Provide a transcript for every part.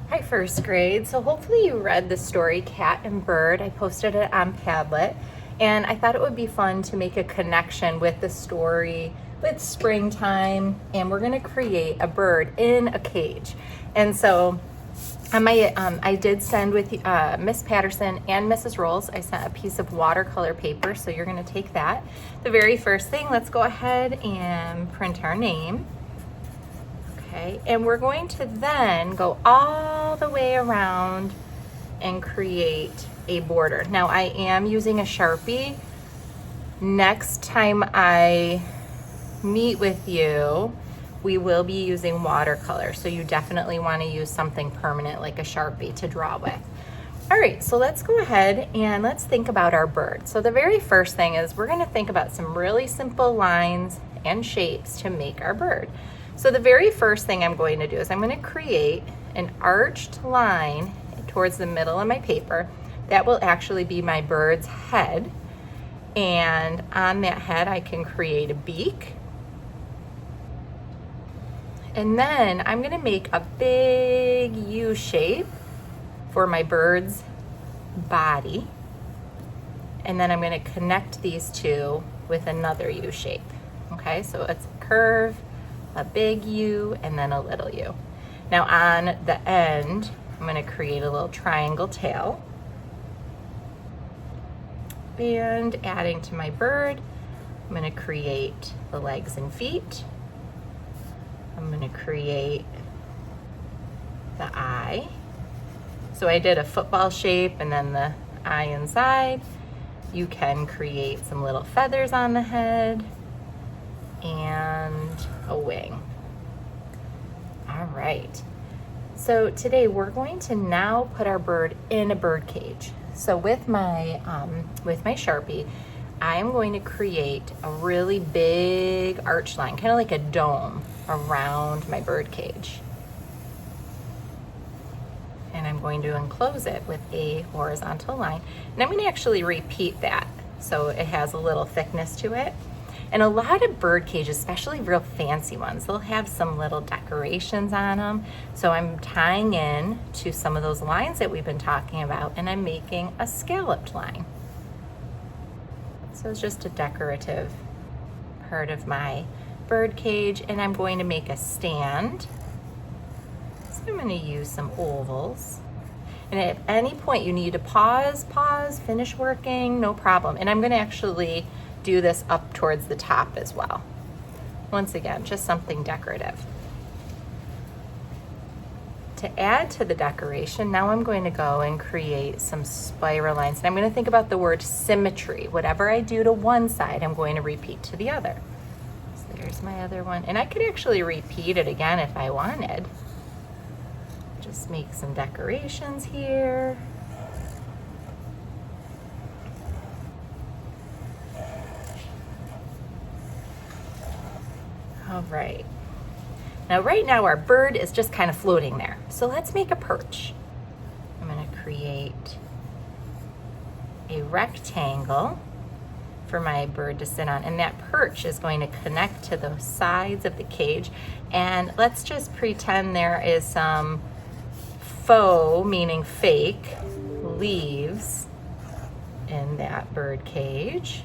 Hi, first grade. So hopefully you read the story Cat and Bird. I posted it on Padlet, and I thought it would be fun to make a connection with the story with springtime, and we're gonna create a bird in a cage. And so I did send with Miss Patterson and Mrs. Rolls, I sent a piece of watercolor paper, so you're gonna take that. The very first thing, let's go ahead and print our name. Okay, and we're going to then go all the way around and create a border. Now I am using a Sharpie. Next time I meet with you, we will be using watercolor. So you definitely want to use something permanent like a Sharpie to draw with. All right, so let's go ahead and let's think about our bird. So the very first thing is we're going to think about some really simple lines and shapes to make our bird. So the very first thing I'm going to do is I'm going to create an arched line towards the middle of my paper. That will actually be my bird's head. And on that head, I can create a beak. And then I'm going to make a big U shape for my bird's body. And then I'm going to connect these two with another U shape. Okay, so it's a curve, a big U, and then a little U. Now on the end, I'm going to create a little triangle tail. And adding to my bird, I'm going to create the legs and feet. I'm going to create the eye. So I did a football shape and then the eye inside. You can create some little feathers on the head and a wing. All right. So today we're going to now put our bird in a bird cage. So with my Sharpie, I am going to create a really big arch line, kind of like a dome around my bird cage. And I'm going to enclose it with a horizontal line. And I'm going to actually repeat that so it has a little thickness to it. And a lot of bird cages, especially real fancy ones, they'll have some little decorations on them. So I'm tying in to some of those lines that we've been talking about, and I'm making a scalloped line. So it's just a decorative part of my bird cage, and I'm going to make a stand. So I'm going to use some ovals. And at any point you need to pause, finish working, no problem. And I'm going to actually do this up towards the top as well. Once again, just something decorative. To add to the decoration, now I'm going to go and create some spiral lines. And I'm going to think about the word symmetry. Whatever I do to one side, I'm going to repeat to the other. So there's my other one. And I could actually repeat it again if I wanted. Just make some decorations here. All right. Now, right now our bird is just kind of floating there. So let's make a perch. I'm going to create a rectangle for my bird to sit on. And that perch is going to connect to the sides of the cage. And let's just pretend there is some faux, meaning fake, leaves in that bird cage.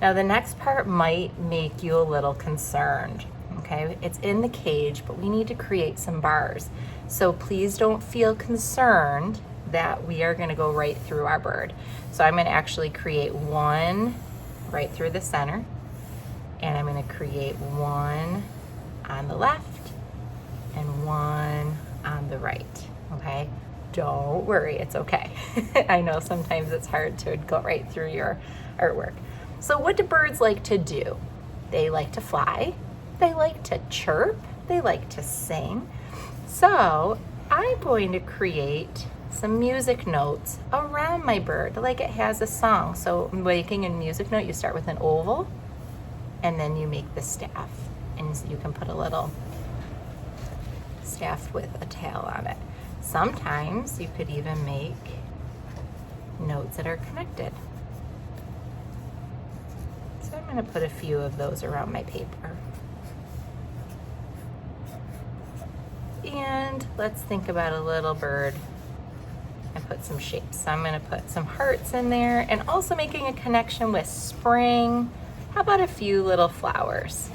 Now the next part might make you a little concerned, okay? It's in the cage, but we need to create some bars. So please don't feel concerned that we are gonna go right through our bird. So I'm gonna actually create one right through the center, and I'm gonna create one on the left and one on the right, okay? Don't worry, it's okay. I know sometimes it's hard to go right through your artwork. So what do birds like to do? They like to fly, they like to chirp, they like to sing. So I'm going to create some music notes around my bird, like it has a song. So making a music note, you start with an oval, and then you make the staff. And you can put a little staff with a tail on it. Sometimes you could even make notes that are connected. So I'm going to put a few of those around my paper. And let's think about a little bird and put some shapes. So I'm gonna put some hearts in there and also making a connection with spring. How about a few little flowers?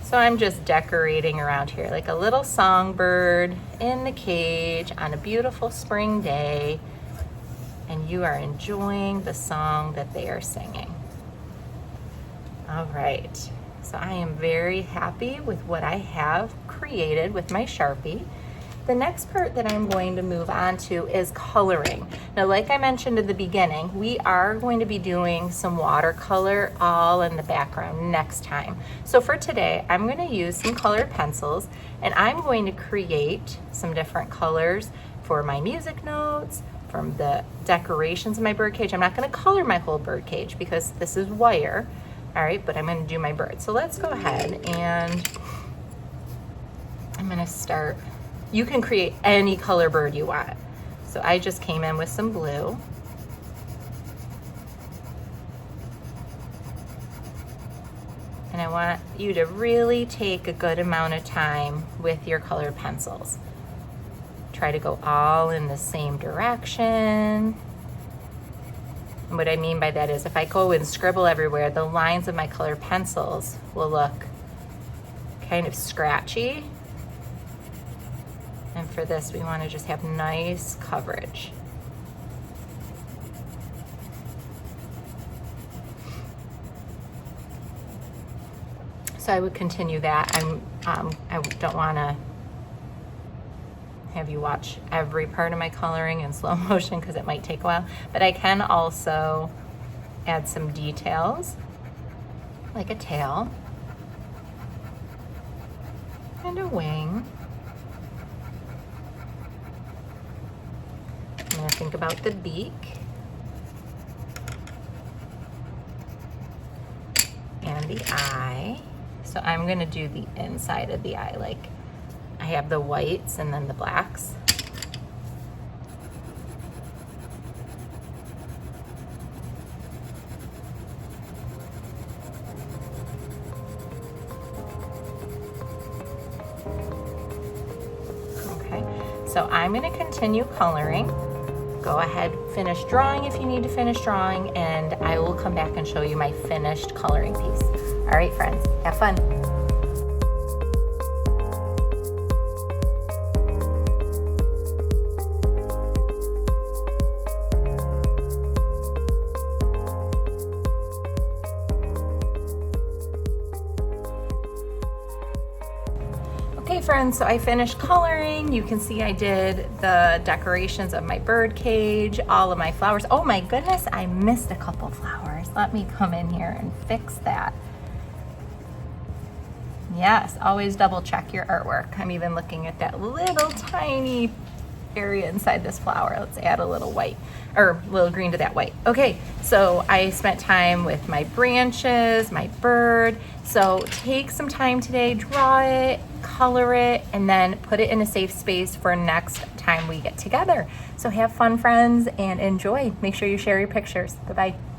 So I'm just decorating around here like a little songbird in the cage on a beautiful spring day, and you are enjoying the song that they are singing. All right, so I am very happy with what I have created with my Sharpie. The next part that I'm going to move on to is coloring. Now, like I mentioned in the beginning, we are going to be doing some watercolor all in the background next time. So for today, I'm going to use some colored pencils, and I'm going to create some different colors for my music notes, from the decorations of my bird cage. I'm not going to color my whole bird cage because this is wire, all right, but I'm going to do my bird. So let's go ahead and I'm going to start. You can create any color bird you want. So I just came in with some blue. And I want you to really take a good amount of time with your colored pencils. Try to go all in the same direction. And what I mean by that is if I go and scribble everywhere, the lines of my colored pencils will look kind of scratchy. And for this, we want to just have nice coverage. So I would continue that. I don't want to have you watch every part of my coloring in slow motion because it might take a while, but I can also add some details like a tail and a wing. I'm going to think about the beak and the eye. So I'm going to do the inside of the eye, like I have the whites and then the blacks. Okay, so I'm going to continue coloring. Go ahead, finish drawing if you need to finish drawing, and I will come back and show you my finished coloring piece. All right, friends, have fun. Okay friends, so I finished coloring. You can see I did the decorations of my bird cage, all of my flowers. Oh my goodness, I missed a couple flowers. Let me come in here and fix that. Yes, always double check your artwork. I'm even looking at that little tiny area inside this flower. Let's add a little white, or a little green to that white. Okay, so I spent time with my branches, my bird. So take some time today, draw it, color it, and then put it in a safe space for next time we get together. So have fun, friends, and enjoy. Make sure you share your pictures. Bye-bye.